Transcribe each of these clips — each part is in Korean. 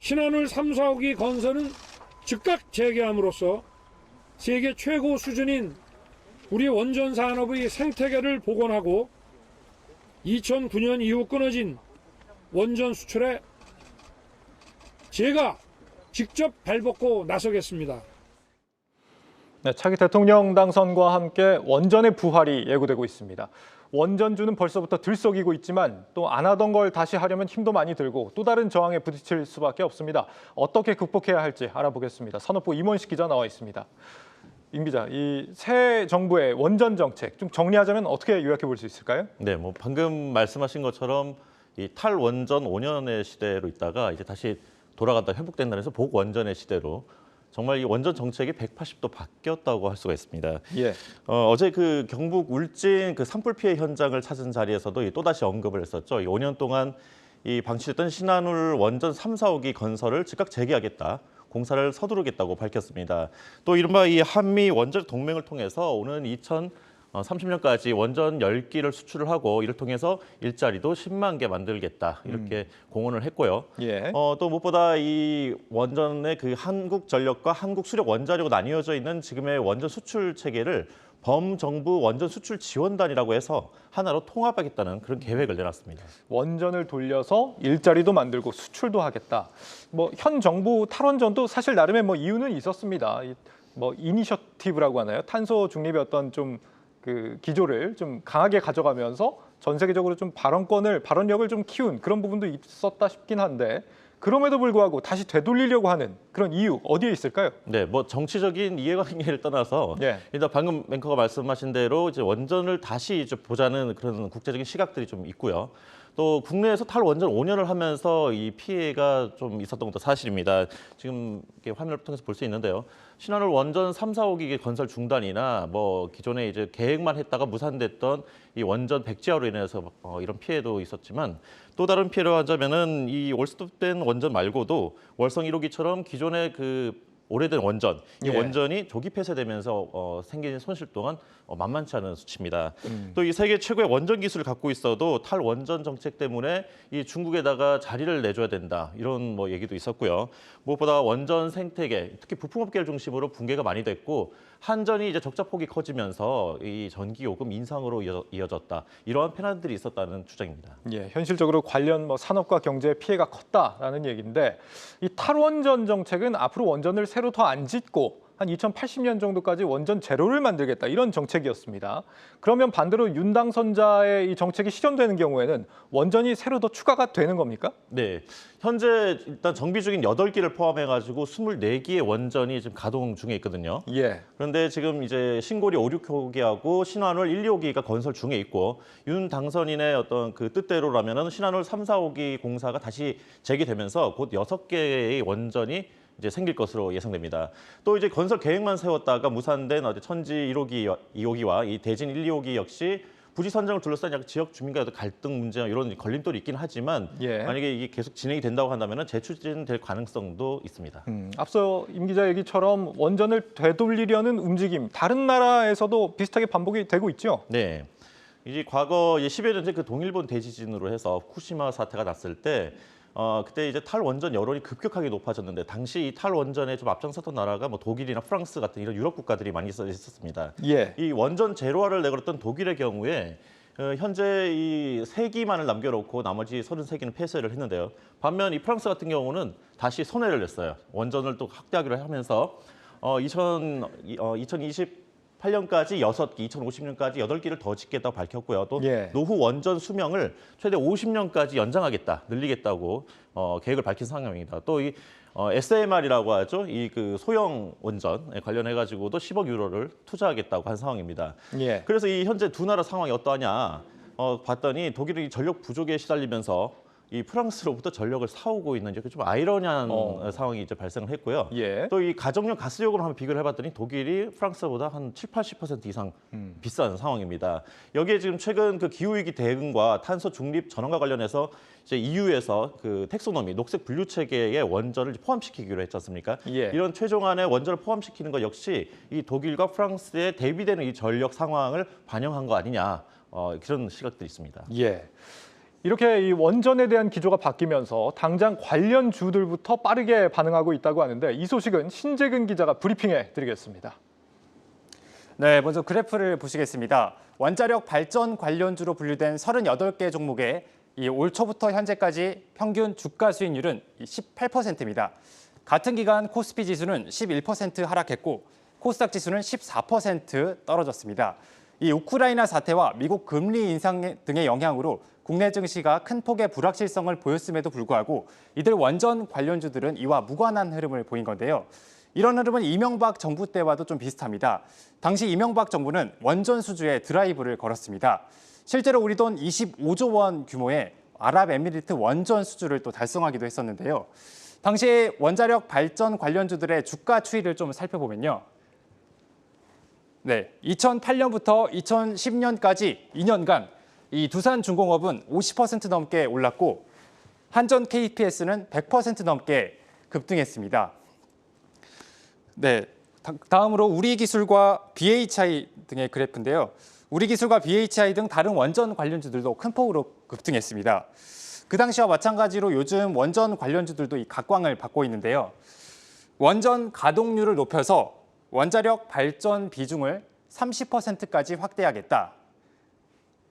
신한울 3, 4호기 건설은 즉각 재개함으로써 세계 최고 수준인 우리 원전 산업의 생태계를 복원하고 2009년 이후 끊어진 원전 수출에 제가 직접 발벗고 나서겠습니다. 네, 차기 대통령 당선과 함께 원전의 부활이 예고되고 있습니다. 원전주는 벌써부터 들썩이고 있지만 또 안 하던 걸 다시 하려면 힘도 많이 들고 또 다른 저항에 부딪힐 수밖에 없습니다. 어떻게 극복해야 할지 알아보겠습니다. 산업부 임원식 기자 나와 있습니다. 임 기자, 이 새 정부의 원전 정책 좀 정리하자면 어떻게 요약해 볼 수 있을까요? 네, 뭐 방금 말씀하신 것처럼 이 탈원전 5년의 시대로 있다가 이제 다시 돌아갔다 회복된다 해서 복원전의 시대로 정말 이 원전 정책이 180도 바뀌었다고 할 수가 있습니다. 예. 어제 그 경북 울진 그 산불 피해 현장을 찾은 자리에서도 또다시 언급을 했었죠. 이 5년 동안 이 방치됐던 신한울 원전 3, 4호기 건설을 즉각 재개하겠다. 공사를 서두르겠다고 밝혔습니다. 또 이른바 이 한미 원전 동맹을 통해서 오는 2030년까지 원전 10기를 수출을 하고 이를 통해서 일자리도 10만 개 만들겠다 이렇게 공언을 했고요. 예. 또 무엇보다 이 원전의 그 한국전력과 한국수력원자력으로 나뉘어져 있는 지금의 원전 수출 체계를 범정부 원전 수출 지원단이라고 해서 하나로 통합하겠다는 그런 계획을 내놨습니다. 원전을 돌려서 일자리도 만들고 수출도 하겠다. 뭐 현 정부 탈원전도 사실 나름의 뭐 이유는 있었습니다. 뭐 이니셔티브라고 하나요? 탄소 중립의 어떤 좀 그 기조를 좀 강하게 가져가면서 전 세계적으로 좀 발언력을 좀 키운 그런 부분도 있었다 싶긴 한데 그럼에도 불구하고 다시 되돌리려고 하는 그런 이유 어디에 있을까요? 네, 뭐 정치적인 이해관계를 떠나서 예. 일단 방금 앵커가 말씀하신 대로 이제 원전을 다시 이제 보자는 그런 국제적인 시각들이 좀 있고요. 또 국내에서 탈원전 5년을 하면서 이 피해가 좀 있었던 것도 사실입니다. 지금 이렇게 화면을 통해서 볼 수 있는데요. 신한울 원전 3, 4호기 건설 중단이나 뭐 기존에 이제 계획만 했다가 무산됐던 이 원전 백지화로 인해서 이런 피해도 있었지만 또 다른 피해를 하자면은 이 올스톱된 원전 말고도 월성 1호기처럼 기존의 그 오래된 원전, 이 예. 원전이 조기 폐쇄되면서 생긴 손실 또한 만만치 않은 수치입니다. 또 이 세계 최고의 원전 기술을 갖고 있어도 탈원전 정책 때문에 이 중국에다가 자리를 내줘야 된다 이런 뭐 얘기도 있었고요. 무엇보다 원전 생태계, 특히 부품업계를 중심으로 붕괴가 많이 됐고 한전이 이제 적자 폭이 커지면서 이 전기 요금 인상으로 이어졌다 이러한 패널들이 있었다는 주장입니다. 예, 현실적으로 관련 뭐 산업과 경제에 피해가 컸다라는 얘기인데 이 탈원전 정책은 앞으로 원전을 새로 더 안 짓고 한 2080년 정도까지 원전 제로를 만들겠다 이런 정책이었습니다. 그러면 반대로 윤 당선자의 이 정책이 실현되는 경우에는 원전이 새로 더 추가가 되는 겁니까? 네, 현재 일단 정비 중인 8기를 포함해가지고 24기의 원전이 지금 가동 중에 있거든요. 예. 그런데 지금 이제 신고리 5, 6호기하고 신한울 1, 2호기가 건설 중에 있고 윤 당선인의 어떤 그 뜻대로라면은 신한울 3, 4호기 공사가 다시 재개되면서 곧 6개의 원전이 이제 생길 것으로 예상됩니다. 또 이제 건설 계획만 세웠다가 무산된 천지 1호기, 2호기와 이 대진 1, 2호기 역시 부지 선정을 둘러싼 약 지역 주민과의 갈등 문제나 이런 걸림돌이 있긴 하지만 예. 만약에 이게 계속 진행이 된다고 한다면 재추진될 가능성도 있습니다. 앞서 임 기자 얘기처럼 원전을 되돌리려는 움직임 다른 나라에서도 비슷하게 반복이 되고 있죠? 네. 이제 과거 10여 년 전 그 동일본 대지진으로 해서 후쿠시마 사태가 났을 때 그때 이제 탈원전 여론이 급격하게 높아졌는데 당시 이 탈원전에 좀 앞장섰던 나라가 뭐 독일이나 프랑스 같은 이런 유럽 국가들이 많이 있었습니다. 예. 이 원전 제로화를 내걸었던 독일의 경우에 현재 이 3기만을 남겨놓고 나머지 33기는 폐쇄를 했는데요. 반면 이 프랑스 같은 경우는 다시 손해를 냈어요. 원전을 또 확대하기로 하면서 2028년까지 6기, 2050년까지 8기를 더 짓겠다고 밝혔고요. 또 예. 노후 원전 수명을 최대 50년까지 연장하겠다, 늘리겠다고 계획을 밝힌 상황입니다. 또 이 SMR이라고 하죠. 이 그 소형 원전에 관련해 가지고도 10억 유로를 투자하겠다고 한 상황입니다. 예. 그래서 이 현재 두 나라 상황이 어떠하냐 봤더니 독일이 전력 부족에 시달리면서 이 프랑스로부터 전력을 사오고 있는 이렇게 좀 아이러니한 상황이 이제 발생을 했고요. 예. 또 이 가정용 가스요금을 한번 비교를 해봤더니 독일이 프랑스보다 한 70-80% 이상 비싼 상황입니다. 여기에 지금 최근 그 기후위기 대응과 탄소 중립 전환과 관련해서 이제 EU에서 그 텍소노미 녹색 분류 체계에 원전을 포함시키기로 했지 않습니까? 예. 이런 최종안에 원전을 포함시키는 것 역시 이 독일과 프랑스에 대비되는 이 전력 상황을 반영한 거 아니냐 그런 시각들이 있습니다. 예. 이렇게 이 원전에 대한 기조가 바뀌면서 당장 관련 주들부터 빠르게 반응하고 있다고 하는데 이 소식은 신재근 기자가 브리핑해 드리겠습니다. 네, 먼저 그래프를 보시겠습니다. 원자력 발전 관련주로 분류된 38개 종목의 올 초부터 현재까지 평균 주가 수익률은 18%입니다. 같은 기간 코스피 지수는 11% 하락했고 코스닥 지수는 14% 떨어졌습니다. 이 우크라이나 사태와 미국 금리 인상 등의 영향으로 국내 증시가 큰 폭의 불확실성을 보였음에도 불구하고 이들 원전 관련주들은 이와 무관한 흐름을 보인 건데요. 이런 흐름은 이명박 정부 때와도 좀 비슷합니다. 당시 이명박 정부는 원전 수주에 드라이브를 걸었습니다. 실제로 우리 돈 25조 원 규모의 아랍에미리트 원전 수주를 또 달성하기도 했었는데요. 당시 원자력 발전 관련주들의 주가 추이를 좀 살펴보면요. 네, 2008년부터 2010년까지 2년간 이 두산중공업은 50% 넘게 올랐고 한전 KPS는 100% 넘게 급등했습니다. 네, 다음으로 우리기술과 BHI 등의 그래프인데요. 우리기술과 BHI 등 다른 원전 관련주들도 큰 폭으로 급등했습니다. 그 당시와 마찬가지로 요즘 원전 관련주들도 이 각광을 받고 있는데요. 원전 가동률을 높여서 원자력 발전 비중을 30%까지 확대하겠다.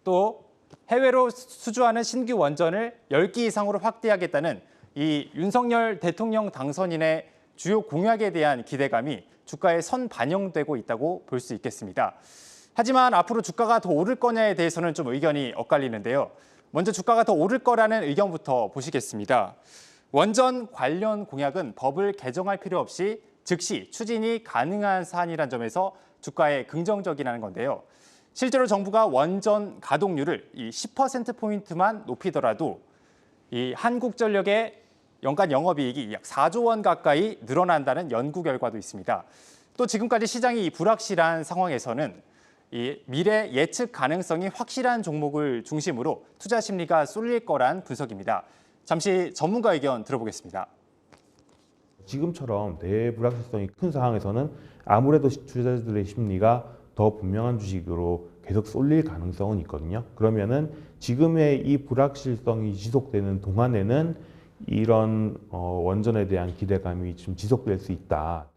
또 해외로 수주하는 신규 원전을 10기 이상으로 확대하겠다는 이 윤석열 대통령 당선인의 주요 공약에 대한 기대감이 주가에 선반영되고 있다고 볼 수 있겠습니다. 하지만 앞으로 주가가 더 오를 거냐에 대해서는 좀 의견이 엇갈리는데요. 먼저 주가가 더 오를 거라는 의견부터 보시겠습니다. 원전 관련 공약은 법을 개정할 필요 없이 즉시 추진이 가능한 사안이란 점에서 주가에 긍정적이라는 건데요. 실제로 정부가 원전 가동률을 이 10%포인트만 높이더라도 이 한국전력의 연간 영업이익이 약 4조 원 가까이 늘어난다는 연구 결과도 있습니다. 또 지금까지 시장이 불확실한 상황에서는 이 미래 예측 가능성이 확실한 종목을 중심으로 투자 심리가 쏠릴 거란 분석입니다. 잠시 전문가 의견 들어보겠습니다. 지금처럼 대불확실성이 큰 상황에서는 아무래도 투자자들의 심리가 더 분명한 주식으로 계속 쏠릴 가능성은 있거든요. 그러면은 지금의 이 불확실성이 지속되는 동안에는 이런 원전에 대한 기대감이 좀 지속될 수 있다.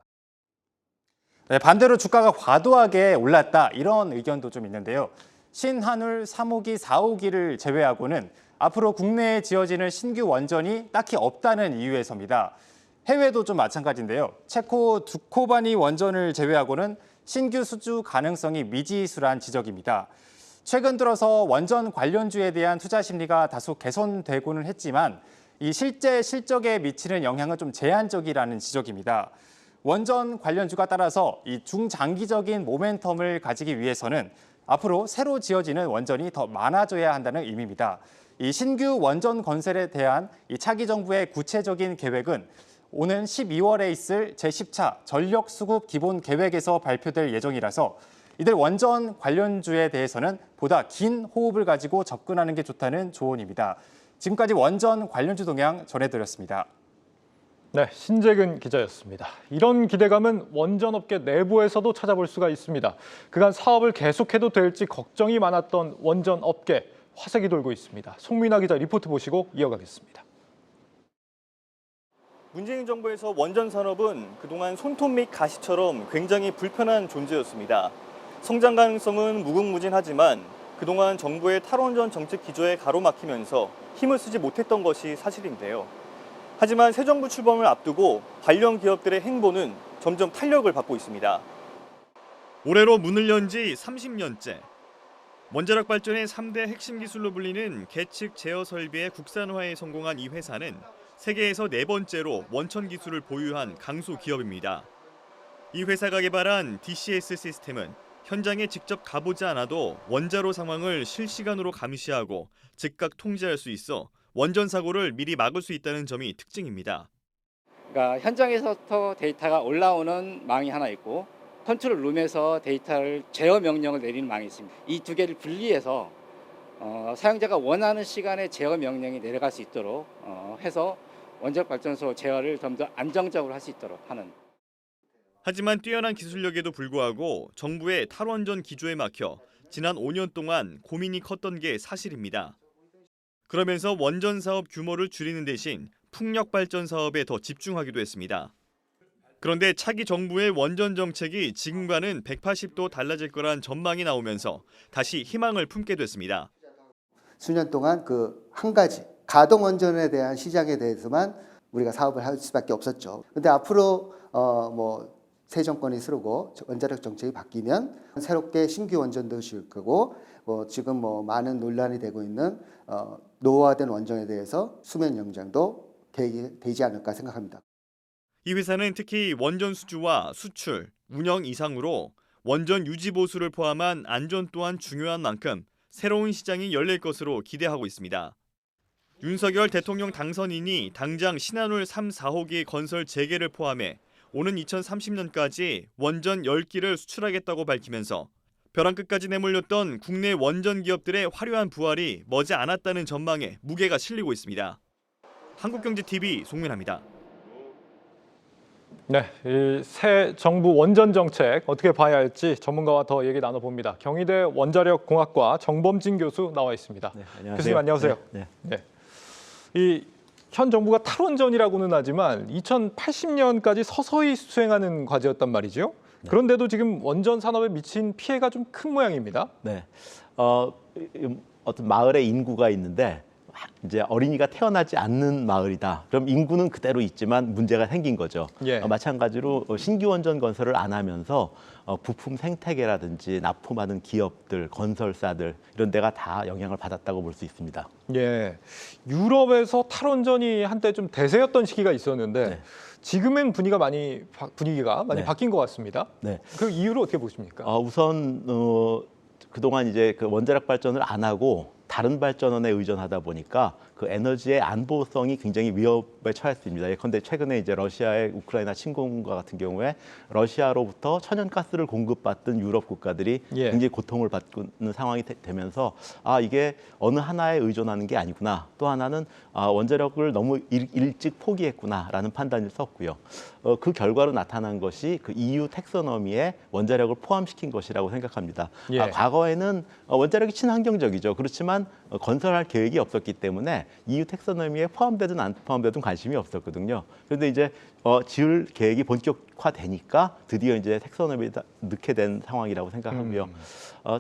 네, 반대로 주가가 과도하게 올랐다 이런 의견도 좀 있는데요. 신한울 3호기, 4호기를 제외하고는 앞으로 국내에 지어지는 신규 원전이 딱히 없다는 이유에서입니다. 해외도 좀 마찬가지인데요. 체코 두코바니 원전을 제외하고는 신규 수주 가능성이 미지수란 지적입니다. 최근 들어서 원전 관련주에 대한 투자 심리가 다소 개선되고는 했지만 이 실제 실적에 미치는 영향은 좀 제한적이라는 지적입니다. 원전 관련주가 따라서 이 중장기적인 모멘텀을 가지기 위해서는 앞으로 새로 지어지는 원전이 더 많아져야 한다는 의미입니다. 이 신규 원전 건설에 대한 이 차기 정부의 구체적인 계획은 오는 12월에 있을 제10차 전력수급 기본 계획에서 발표될 예정이라서 이들 원전 관련주에 대해서는 보다 긴 호흡을 가지고 접근하는 게 좋다는 조언입니다. 지금까지 원전 관련주 동향 전해드렸습니다. 네, 신재근 기자였습니다. 이런 기대감은 원전업계 내부에서도 찾아볼 수가 있습니다. 그간 사업을 계속해도 될지 걱정이 많았던 원전업계 화색이 돌고 있습니다. 송민아 기자 리포트 보시고 이어가겠습니다. 문재인 정부에서 원전 산업은 그동안 손톱 및 가시처럼 굉장히 불편한 존재였습니다. 성장 가능성은 무궁무진하지만 그동안 정부의 탈원전 정책 기조에 가로막히면서 힘을 쓰지 못했던 것이 사실인데요. 하지만 새 정부 출범을 앞두고 관련 기업들의 행보는 점점 탄력을 받고 있습니다. 올해로 문을 연 지 30년째. 원자력 발전의 3대 핵심 기술로 불리는 계측 제어 설비의 국산화에 성공한 이 회사는 세계에서 4번째로 원천 기술을 보유한 강소 기업입니다. 이 회사가 개발한 DCS 시스템은 현장에 직접 가보지 않아도 원자로 상황을 실시간으로 감시하고 즉각 통제할 수 있어 원전 사고를 미리 막을 수 있다는 점이 특징입니다. 그러니까 현장에서부터 데이터가 올라오는 망이 하나 있고 컨트롤 룸에서 데이터를 제어 명령을 내리는 망이 있습니다. 이 두 개를 분리해서 사용자가 원하는 시간에 제어 명령이 내려갈 수 있도록 해서 원자력 발전소 제어를 좀 더 안정적으로 할 수 있도록 하는. 하지만 뛰어난 기술력에도 불구하고 정부의 탈원전 기조에 막혀 지난 5년 동안 고민이 컸던 게 사실입니다. 그러면서 원전 사업 규모를 줄이는 대신 풍력 발전 사업에 더 집중하기도 했습니다. 그런데 차기 정부의 원전 정책이 지금과는 180도 달라질 거란 전망이 나오면서 다시 희망을 품게 됐습니다. 수년 동안 그 한 가지 가동 원전에 대한 시장에 대해서만 우리가 사업을 할 수밖에 없었죠. 근데 앞으로 새 정권이 서르고 원자력 정책이 바뀌면 새롭게 신규 원전도 지을 거고 지금 많은 논란이 되고 있는 노후화된 원전에 대해서 수면 연장도 계획이 되지 않을까 생각합니다. 이 회사는 특히 원전 수주와 수출, 운영 이상으로 원전 유지 보수를 포함한 안전 또한 중요한 만큼 새로운 시장이 열릴 것으로 기대하고 있습니다. 윤석열 대통령 당선인이 당장 신한울 3, 4호기 건설 재개를 포함해 오는 2030년까지 원전 10기를 수출하겠다고 밝히면서 벼랑 끝까지 내몰렸던 국내 원전 기업들의 화려한 부활이 머지 않았다는 전망에 무게가 실리고 있습니다. 한국경제TV 송민아입니다. 네, 이 새 정부 원전 정책 어떻게 봐야 할지 전문가와 더 얘기 나눠봅니다. 경희대 원자력공학과 정범진 교수 나와 있습니다. 네, 안녕하세요. 교수님 안녕하세요. 네. 이 현 정부가 탈원전이라고는 하지만 2080년까지 서서히 수행하는 과제였단 말이죠. 네. 그런데도 지금 원전 산업에 미친 피해가 좀 큰 모양입니다. 네. 어떤 마을에 인구가 있는데 이제 어린이가 태어나지 않는 마을이다. 그럼 인구는 그대로 있지만 문제가 생긴 거죠. 예. 마찬가지로 신규 원전 건설을 안 하면서 부품 생태계라든지 납품하는 기업들, 건설사들 이런 데가 다 영향을 받았다고 볼 수 있습니다. 예, 유럽에서 탈원전이 한때 좀 대세였던 시기가 있었는데 네. 지금은 분위기가 많이 네. 바뀐 것 같습니다. 네. 그 이유를 어떻게 보십니까? 우선 그동안 이제 그 원자력 발전을 안 하고 다른 발전원에 의존하다 보니까 그 에너지의 안보성이 굉장히 위협에 처했습니다. 예컨대 최근에 이제 러시아의 우크라이나 침공과 같은 경우에 러시아로부터 천연가스를 공급받던 유럽 국가들이 예. 굉장히 고통을 받는 상황이 되면서 이게 어느 하나에 의존하는 게 아니구나. 또 하나는 원자력을 너무 일찍 포기했구나라는 판단을 썼고요. 그 결과로 나타난 것이 그 EU 텍소노미에 원자력을 포함시킨 것이라고 생각합니다. 예. 과거에는 원자력이 친환경적이죠. 그렇지만 건설할 계획이 없었기 때문에 EU 텍소노미에 포함되든 안 포함되든 관심이 없었거든요. 그런데 이제 지을 계획이 본격화되니까 드디어 이제 텍소노미에 넣게 된 상황이라고 생각하고요.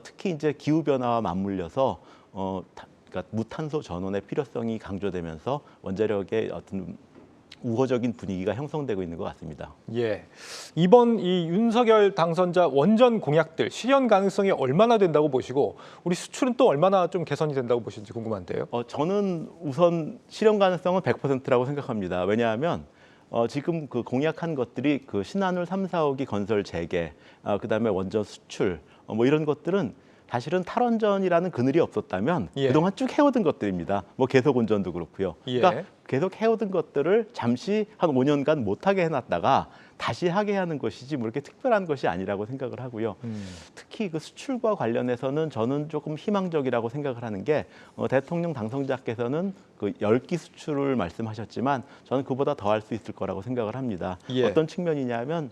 특히 이제 기후 변화와 맞물려서 그러니까 무탄소 전원의 필요성이 강조되면서 원자력의 어떤 우호적인 분위기가 형성되고 있는 것 같습니다. 예, 이번 이 윤석열 당선자 원전 공약들 실현 가능성이 얼마나 된다고 보시고 우리 수출은 또 얼마나 좀 개선이 된다고 보시는지 궁금한데요. 저는 우선 실현 가능성은 100%라고 생각합니다. 왜냐하면 지금 그 공약한 것들이 그 신한울 3, 4호기 건설 재개, 그다음에 원전 수출 뭐 이런 것들은 사실은 탈원전이라는 그늘이 없었다면 예. 그동안 쭉 해오던 것들입니다. 뭐 계속 원전도 그렇고요. 예. 그러니까 계속 해오던 것들을 잠시 한 5년간 못하게 해놨다가 다시 하게 하는 것이지 뭐 이렇게 특별한 것이 아니라고 생각을 하고요. 특히 그 수출과 관련해서는 저는 조금 희망적이라고 생각을 하는 게 대통령 당선자께서는 그 10기 수출을 말씀하셨지만 저는 그보다 더 할 수 있을 거라고 생각을 합니다. 예. 어떤 측면이냐면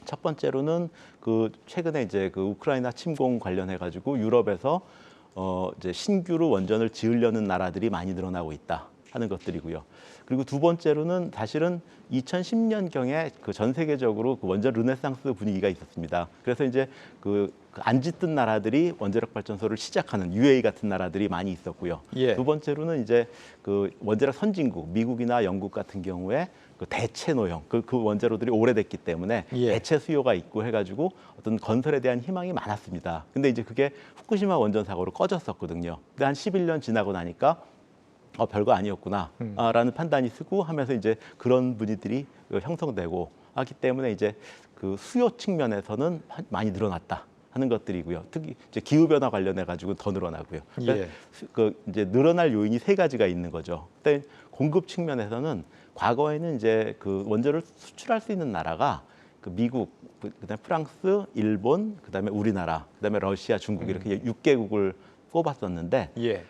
첫 번째로는 그 최근에 이제 그 우크라이나 침공 관련해 가지고 유럽에서 이제 신규로 원전을 지으려는 나라들이 많이 늘어나고 있다 하는 것들이고요. 그리고 두 번째로는 사실은 2010년경에 그 전 세계적으로 그 원전 르네상스 분위기가 있었습니다. 그래서 이제 그 안 짓던 나라들이 원자력 발전소를 시작하는 UAE 같은 나라들이 많이 있었고요. 예. 두 번째로는 이제 그 원자력 선진국 미국이나 영국 같은 경우에 그 대체 노형 그 원자로들이 오래됐기 때문에 예. 대체 수요가 있고 해가지고 어떤 건설에 대한 희망이 많았습니다. 근데 이제 그게 후쿠시마 원전 사고로 꺼졌었거든요. 근데 한 11년 지나고 나니까 별거 아니었구나라는 판단이 쓰고 하면서 이제 그런 분위기들이 형성되고 하기 때문에 이제 그 수요 측면에서는 많이 늘어났다 하는 것들이고요. 특히 이제 기후 변화 관련해 가지고 더 늘어나고요. 그러니까 예. 그 이제 늘어날 요인이 세 가지가 있는 거죠. 그때 공급 측면에서는 과거에는 이제 그 원자를 수출할 수 있는 나라가 그 미국, 그다음에 프랑스, 일본, 그다음에 우리나라, 그다음에 러시아, 중국 이렇게 6개국을 꼽았었는데 예.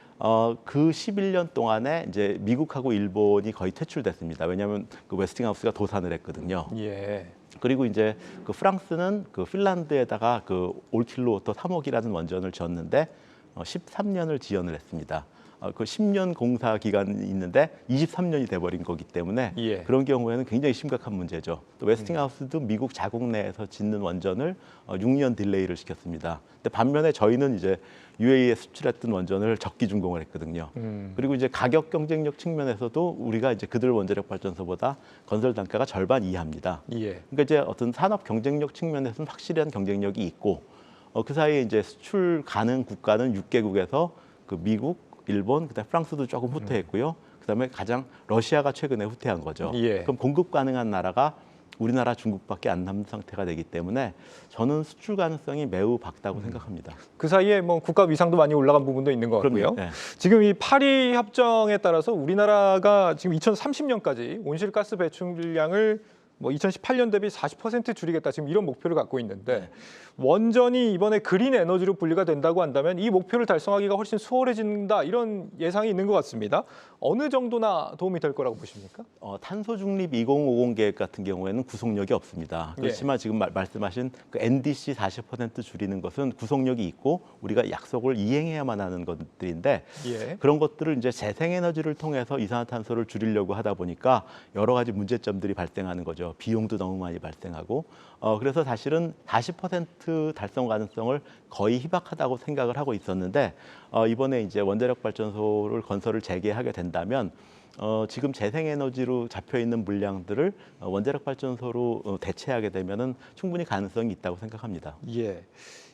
그 11년 동안에 이제 미국하고 일본이 거의 퇴출됐습니다. 왜냐하면 그 웨스팅하우스가 도산을 했거든요. 예. 그리고 이제 그 프랑스는 그 핀란드에다가 그 올킬로워터 3호기라는 원전을 지었는데 13년을 지연을 했습니다. 그 10년 공사 기간이 있는데 23년이 돼버린 거기 때문에 예. 그런 경우에는 굉장히 심각한 문제죠. 또 웨스팅하우스도 미국 자국 내에서 짓는 원전을 6년 딜레이를 시켰습니다. 근데 반면에 저희는 이제 UAE에 수출했던 원전을 적기 준공을 했거든요. 그리고 이제 가격 경쟁력 측면에서도 우리가 이제 그들 원자력 발전소보다 건설 단가가 절반 이하입니다. 예. 그러니까 이제 어떤 산업 경쟁력 측면에서는 확실한 경쟁력이 있고 그 사이에 이제 수출 가능 국가는 6개국에서 그 미국, 일본, 그다음에 프랑스도 조금 후퇴했고요. 그다음에 가장 러시아가 최근에 후퇴한 거죠. 예. 그럼 공급 가능한 나라가 우리나라, 중국밖에 안 남은 상태가 되기 때문에 저는 수출 가능성이 매우 밝다고 생각합니다. 그 사이에 뭐 국가 위상도 많이 올라간 부분도 있는 것 같고요. 그럼요. 네. 지금 이 파리 협정에 따라서 우리나라가 지금 2030년까지 온실가스 배출량을 뭐 2018년 대비 40% 줄이겠다 지금 이런 목표를 갖고 있는데 원전이 이번에 그린 에너지로 분리가 된다고 한다면 이 목표를 달성하기가 훨씬 수월해진다 이런 예상이 있는 것 같습니다. 어느 정도나 도움이 될 거라고 보십니까? 탄소 중립 2050 계획 같은 경우에는 구속력이 없습니다. 그렇지만 지금 말씀하신 그 NDC 40% 줄이는 것은 구속력이 있고 우리가 약속을 이행해야만 하는 것들인데 예. 그런 것들을 이제 재생에너지를 통해서 이산화탄소를 줄이려고 하다 보니까 여러 가지 문제점들이 발생하는 거죠. 비용도 너무 많이 발생하고 그래서 사실은 40% 달성 가능성을 거의 희박하다고 생각을 하고 있었는데 이번에 이제 원자력 발전소를 건설을 재개하게 된다면 지금 재생에너지로 잡혀 있는 물량들을 원자력 발전소로 대체하게 되면은 충분히 가능성이 있다고 생각합니다. 예.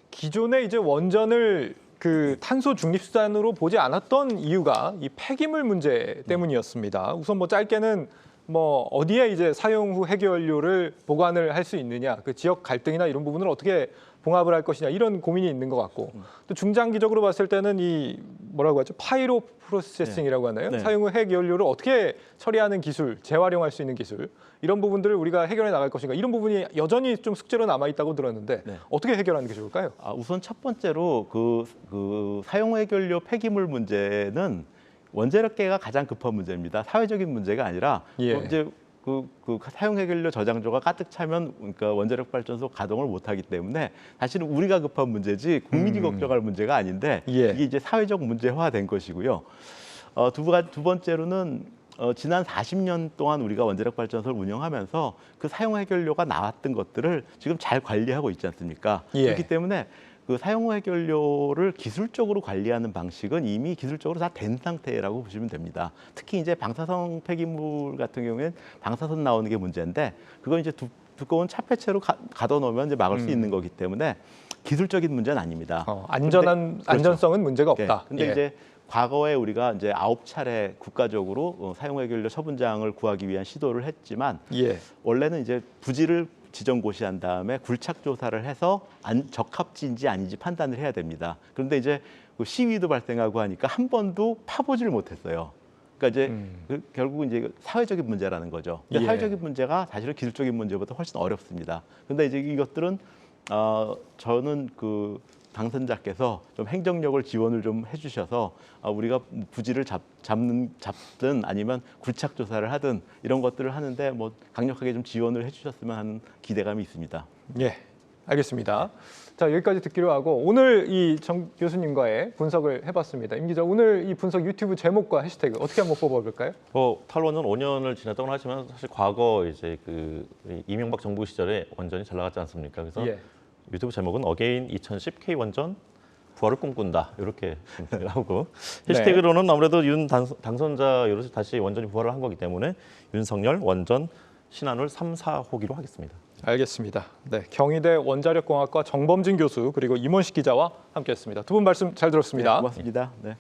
기존에 이제 원전을 그 탄소 중립 수단으로 보지 않았던 이유가 이 폐기물 문제 때문이었습니다. 우선 뭐 짧게는 뭐 어디에 이제 사용 후 핵연료를 보관을 할 수 있느냐, 그 지역 갈등이나 이런 부분을 어떻게 봉합을 할 것이냐 이런 고민이 있는 것 같고 또 중장기적으로 봤을 때는 이 뭐라고 하죠? 파이로 프로세싱이라고 하나요? 네. 사용 후 핵연료를 어떻게 처리하는 기술, 재활용할 수 있는 기술 이런 부분들을 우리가 해결해 나갈 것인가 이런 부분이 여전히 좀 숙제로 남아 있다고 들었는데 네. 어떻게 해결하는 게 좋을까요? 우선 첫 번째로 그 사용 핵연료 폐기물 문제는 원자력계가 가장 급한 문제입니다. 사회적인 문제가 아니라 예. 이제 그 사용 핵연료 저장소가 가득 차면 그러니까 원자력 발전소 가동을 못 하기 때문에 사실은 우리가 급한 문제지 국민이 걱정할 문제가 아닌데 예. 이게 이제 사회적 문제화된 것이고요. 두 번째로는 지난 40년 동안 우리가 원자력 발전소를 운영하면서 그 사용 핵연료가 나왔던 것들을 지금 잘 관리하고 있지 않습니까? 예. 그렇기 때문에 그 사용 핵연료를 기술적으로 관리하는 방식은 이미 기술적으로 다 된 상태라고 보시면 됩니다. 특히 이제 방사성 폐기물 같은 경우에는 방사선 나오는 게 문제인데 그건 이제 두꺼운 차폐체로 가둬놓으면 이제 막을 수 있는 거기 때문에 기술적인 문제는 아닙니다. 안전성은 문제가 없다. 근데 예. 이제 과거에 우리가 이제 9차례 국가적으로 사용 핵연료 처분장을 구하기 위한 시도를 했지만 예. 원래는 이제 부지를 지정 고시한 다음에 굴착 조사를 해서 적합지인지 아닌지 판단을 해야 됩니다. 그런데 이제 시위도 발생하고 하니까 한 번도 파보지를 못했어요. 그러니까 이제 결국은 이제 사회적인 문제라는 거죠. 예. 사회적인 문제가 사실은 기술적인 문제보다 훨씬 어렵습니다. 그런데 이제 이것들은 저는 그 당선자께서 좀 행정력을 지원을 좀 해주셔서 우리가 부지를 잡든 아니면 굴착 조사를 하든 이런 것들을 하는데 뭐 강력하게 좀 지원을 해주셨으면 하는 기대감이 있습니다. 예, 알겠습니다. 자, 여기까지 듣기로 하고 오늘 이 정 교수님과의 분석을 해봤습니다. 임 기자, 오늘 이 분석 유튜브 제목과 해시태그 어떻게 한번 뽑아볼까요? 탈원전 5년을 지났다고 하지만 사실 과거 이제 그 이명박 정부 시절에 원전이 잘 나갔지 않습니까? 그래서 예. 유튜브 제목은 어게인 2010 K 원전 부활을 꿈꾼다 이렇게 하고 해시태그로는 아무래도 윤 당선자 여기서 다시 원전이 부활을 한 거기 때문에 윤석열 원전 신한울 3, 4호기로 하겠습니다. 알겠습니다. 네, 경희대 원자력공학과 정범진 교수 그리고 임원식 기자와 함께했습니다. 두 분 말씀 잘 들었습니다. 고맙습니다. 네.